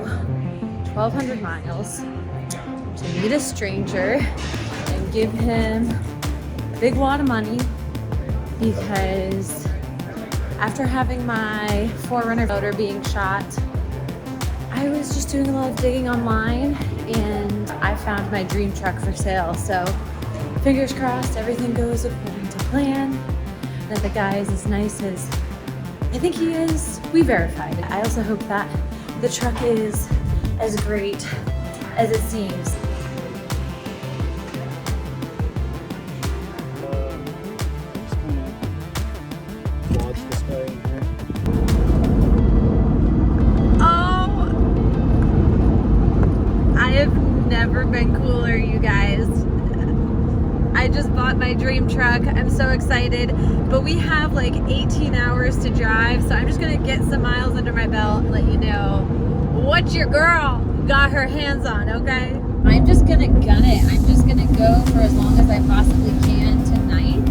1,200 miles to meet a stranger and give him a big wad of money because after having my 4Runner motor being shot, I was just doing a lot of digging online and I found my dream truck for sale. So fingers crossed everything goes according to plan, that the guy is as nice as I think he is. We verified it. I also hope that the truck is as great as it seems. Never been cooler, you guys. I just bought my dream truck. I'm so excited, but we have like 18 hours to drive, so I'm just gonna get some miles under my belt and let you know what your girl got her hands on, okay? I'm just gonna gun it. I'm just gonna go for as long as I possibly can tonight.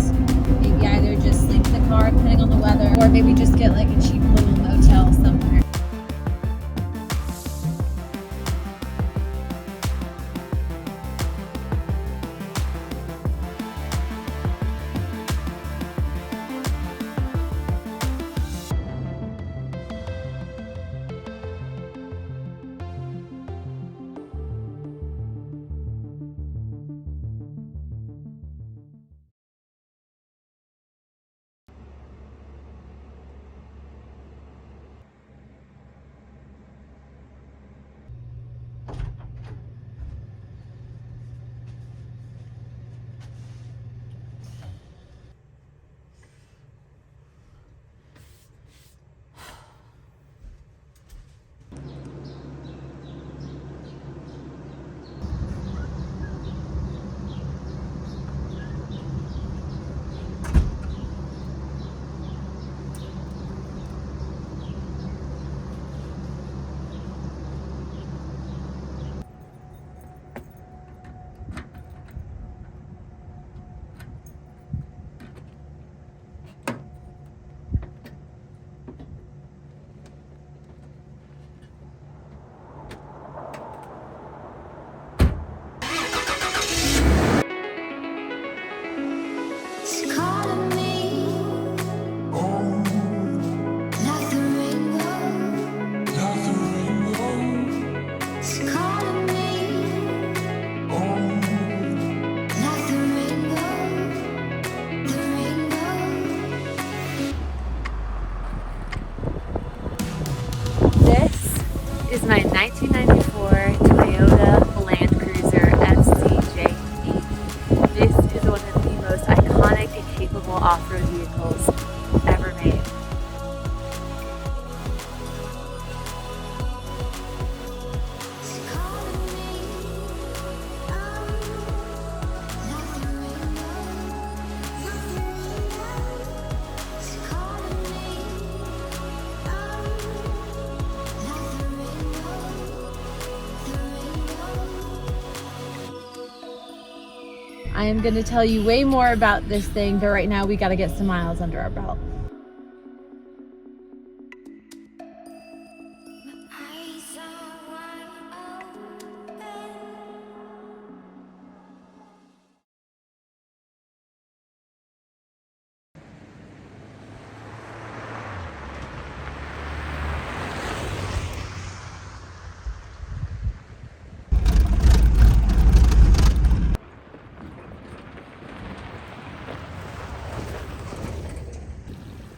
Maybe either just sleep in the car depending on the weather, or maybe just get like a cheap little motel somewhere. Is my 1994 Toyota Land Cruiser FCJ8. This is one of the most iconic and capable off-road vehicles ever made. I am going to tell you way more about this thing, but right now we got to get some miles under our belt.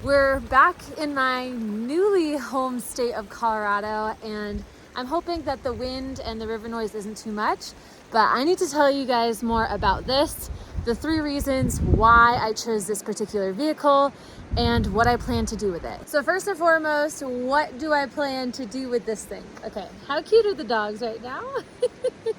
We're back in my newly home state of Colorado, and I'm hoping that the wind and the river noise isn't too much, but I need to tell you guys more about this, the 3 reasons why I chose this particular vehicle, and what I plan to do with it. So first and foremost, what do I plan to do with this thing? Okay, how cute are the dogs right now?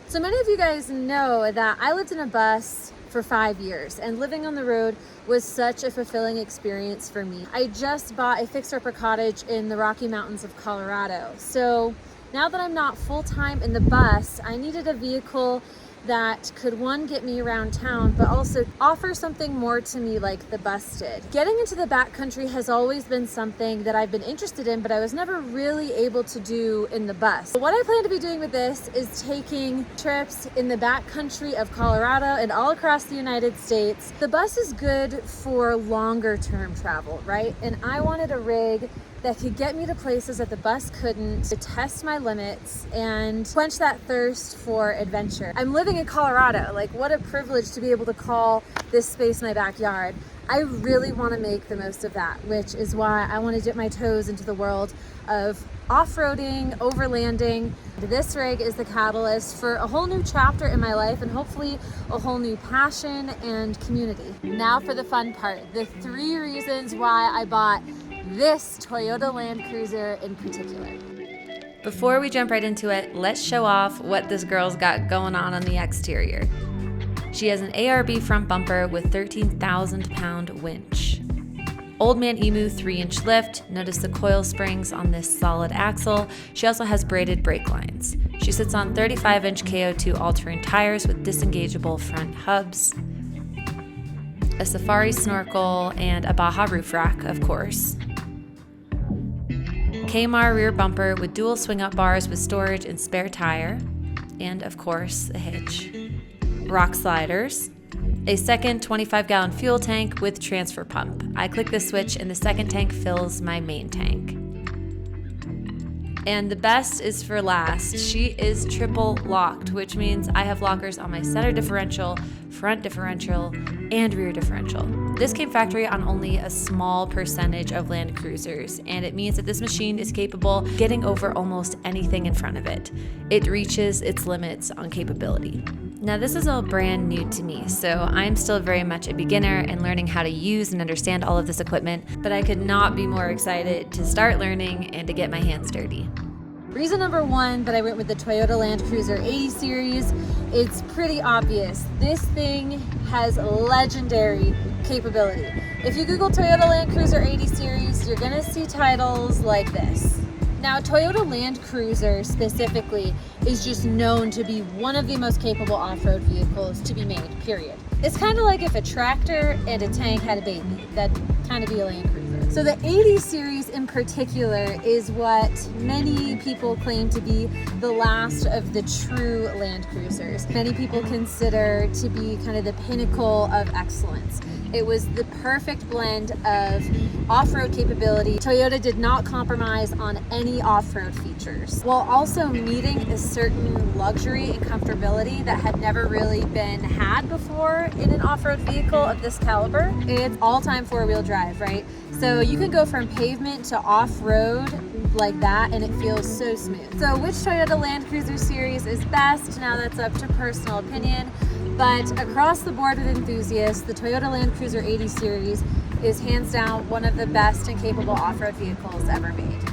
So many of you guys know that I lived in a bus for 5 years, and living on the road was such a fulfilling experience for me. I just bought a fixer-upper cottage in the Rocky Mountains of Colorado. So now that I'm not full-time in the bus, I needed a vehicle that could, one, get me around town, but also offer something more to me like the bus did. Getting into the backcountry has always been something that I've been interested in, but I was never really able to do in the bus. What I plan to be doing with this is taking trips in the backcountry of Colorado and all across the United States. The bus is good for longer term travel, right? And I wanted a rig that could get me to places that the bus couldn't, to test my limits and quench that thirst for adventure. I'm living in Colorado. Like, what a privilege to be able to call this space my backyard. I really want to make the most of that, which is why I want to dip my toes into the world of off-roading, overlanding. This rig is the catalyst for a whole new chapter in my life and hopefully a whole new passion and community. Now for the fun part, the 3 reasons why I bought this Toyota Land Cruiser in particular. Before we jump right into it, let's show off what this girl's got going on the exterior. She has an ARB front bumper with 13,000-pound winch. Old Man Emu 3-inch lift. Notice the coil springs on this solid axle. She also has braided brake lines. She sits on 35-inch KO2 all-terrain tires with disengageable front hubs, a safari snorkel, and a Baja roof rack, of course. Kmart rear bumper with dual swing-up bars with storage and spare tire, and of course, a hitch. Rock sliders. A second 25-gallon fuel tank with transfer pump. I click the switch and the second tank fills my main tank. And the best is for last. She is triple locked, which means I have lockers on my center differential, front differential, and rear differential. This came factory on only a small percentage of Land Cruisers, and it means that this machine is capable of getting over almost anything in front of it. It reaches its limits on capability. Now, this is all brand new to me, so I'm still very much a beginner and learning how to use and understand all of this equipment, but I could not be more excited to start learning and to get my hands dirty. Reason number 1 that I went with the Toyota Land Cruiser 80 series, it's pretty obvious. This thing has legendary capability. If you Google Toyota Land Cruiser 80 series, you're gonna see titles like this. Now, Toyota Land Cruiser specifically is just known to be one of the most capable off-road vehicles to be made, period. It's kind of like if a tractor and a tank had a baby, that'd kind of be a Land Cruiser. So the 80 series in particular is what many people claim to be the last of the true Land Cruisers. Many people consider to be kind of the pinnacle of excellence. It was the perfect blend of off-road capability. Toyota did not compromise on any off-road features, while also meeting a certain luxury and comfortability that had never really been had before in an off-road vehicle of this caliber. It's all-time 4-wheel drive, right? So you can go from pavement to off-road like that and it feels so smooth. So which Toyota Land Cruiser series is best? Now that's up to personal opinion. But across the board with enthusiasts, the Toyota Land Cruiser 80 series is hands down one of the best and capable off-road vehicles ever made.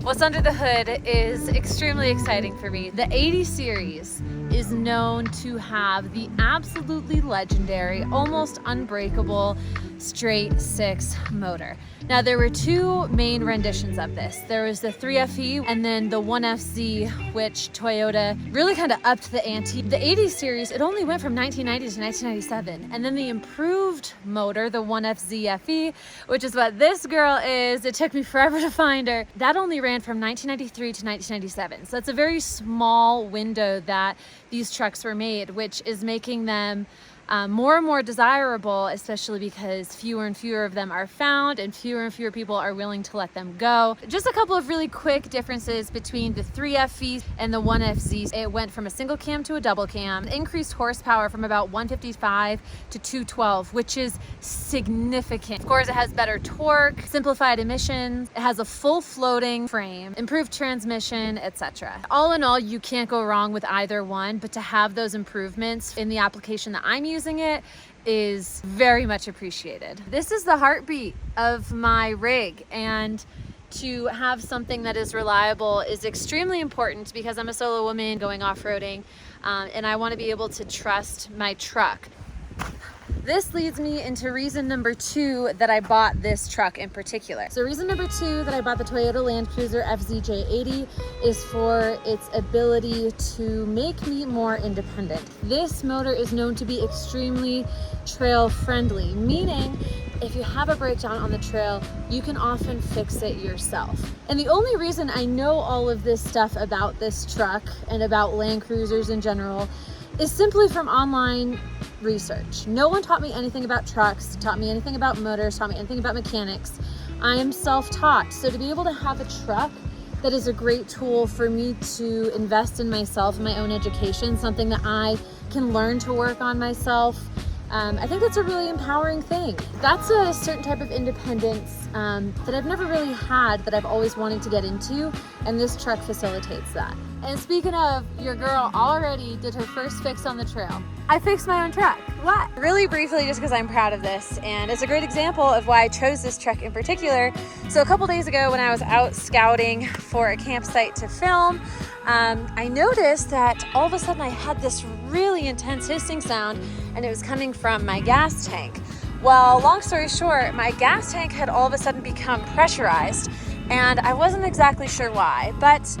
What's under the hood is extremely exciting for me. The 80 series is known to have the absolutely legendary, almost unbreakable straight 6 motor. Now, there were 2 main renditions of this. There was the 3FE and then the 1FZ, which Toyota really kind of upped the ante. The 80 series, it only went from 1990 to 1997. And then the improved motor, the 1FZ FE, which is what this girl is, it took me forever to find her, that only ran from 1993 to 1997. So that's a very small window that these trucks were made, which is making them more and more desirable, especially because fewer and fewer of them are found and fewer people are willing to let them go. Just a couple of really quick differences between the 3FE and the 1FZ. It went from a single cam to a double cam, increased horsepower from about 155 to 212, which is significant. Of course, it has better torque, simplified emissions, it has a full floating frame, improved transmission, etc. All in all, you can't go wrong with either one, but to have those improvements in the application that I'm using it is very much appreciated. This is the heartbeat of my rig, and to have something that is reliable is extremely important because I'm a solo woman going off-roading, and I want to be able to trust my truck. This leads me into reason number 2 that I bought this truck in particular. So reason number 2 that I bought the Toyota Land Cruiser FZJ80 is for its ability to make me more independent. This motor is known to be extremely trail friendly, meaning if you have a breakdown on the trail, you can often fix it yourself. And the only reason I know all of this stuff about this truck and about Land Cruisers in general is simply from online research. No one taught me anything about trucks, taught me anything about motors, taught me anything about mechanics. I am self-taught. So to be able to have a truck that is a great tool for me to invest in myself, in my own education, something that I can learn to work on myself, I think that's a really empowering thing. That's a certain type of independence that I've never really had, that I've always wanted to get into, and this truck facilitates that. And speaking of, your girl already did her first fix on the trail. I fixed my own truck. What? Really briefly, just because I'm proud of this, and it's a great example of why I chose this truck in particular. So a couple days ago when I was out scouting for a campsite to film, I noticed that all of a sudden I had this really intense hissing sound, and it was coming from my gas tank. Well, long story short, my gas tank had all of a sudden become pressurized, and I wasn't exactly sure why, but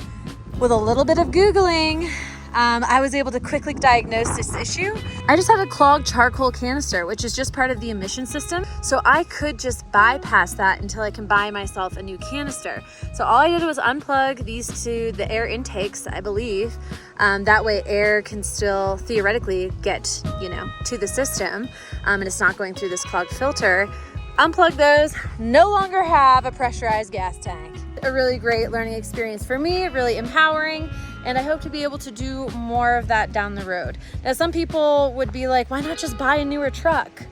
with a little bit of Googling, I was able to quickly diagnose this issue. I just had a clogged charcoal canister, which is just part of the emission system. So I could just bypass that until I can buy myself a new canister. So all I did was unplug these to the air intakes, I believe. That way air can still theoretically get, to the system, and it's not going through this clogged filter. Unplug those, no longer have a pressurized gas tank. A really great learning experience for me, really empowering, and I hope to be able to do more of that down the road. Now, some people would be like, why not just buy a newer truck?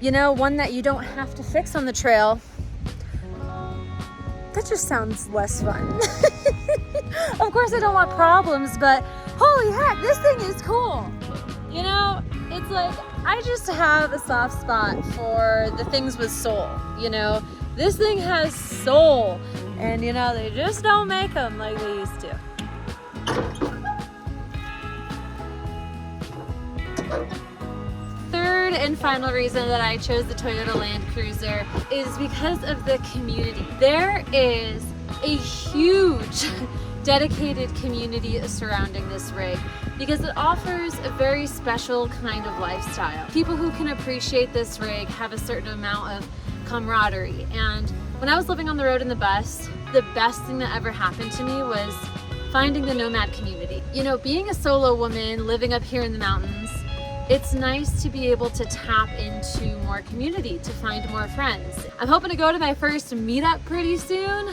One that you don't have to fix on the trail. That just sounds less fun. Of course, I don't want problems, but holy heck, this thing is cool. It's like, I just have a soft spot for the things with soul, This thing has soul, and they just don't make them like they used to. Third and final reason that I chose the Toyota Land Cruiser is because of the community. There is a huge dedicated community surrounding this rig because it offers a very special kind of lifestyle. People who can appreciate this rig have a certain amount of camaraderie. And when I was living on the road in the bus, the best thing that ever happened to me was finding the nomad community. Being a solo woman living up here in the mountains, it's nice to be able to tap into more community, to find more friends. I'm hoping to go to my first meetup pretty soon.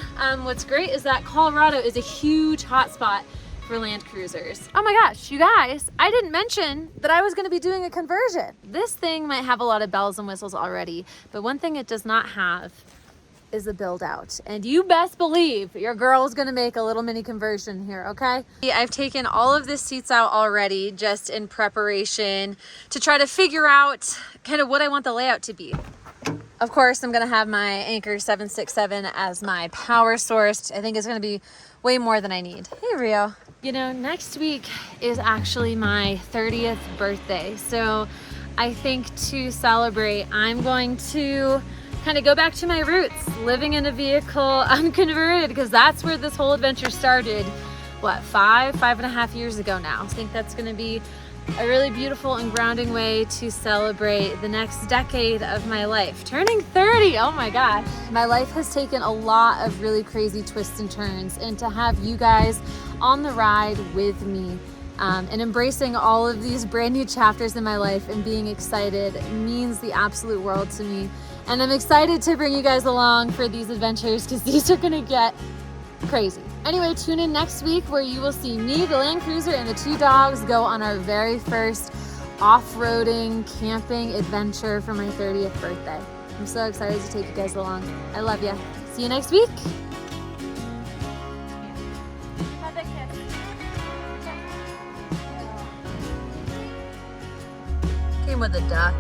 What's great is that Colorado is a huge hotspot for Land Cruisers. Oh my gosh, you guys, I didn't mention that I was gonna be doing a conversion. This thing might have a lot of bells and whistles already, but one thing it does not have is a build out. And you best believe your girl is gonna make a little mini conversion here, okay? I've taken all of the seats out already just in preparation to try to figure out kind of what I want the layout to be. Of course, I'm gonna have my Anchor 767 as my power source. I think it's gonna be way more than I need. Hey, Rio. Next week is actually my 30th birthday. So I think to celebrate, I'm going to kind of go back to my roots, living in a vehicle unconverted, because that's where this whole adventure started, five and a half years ago now. I think that's going to be a really beautiful and grounding way to celebrate the next decade of my life. Turning 30, oh my gosh. My life has taken a lot of really crazy twists and turns, and to have you guys on the ride with me and embracing all of these brand new chapters in my life and being excited means the absolute world to me. And I'm excited to bring you guys along for these adventures because these are gonna get crazy. Anyway, tune in next week where you will see me, the Land Cruiser, and the 2 dogs go on our very first off-roading, camping adventure for my 30th birthday. I'm so excited to take you guys along. I love you. See you next week. Came with a duck.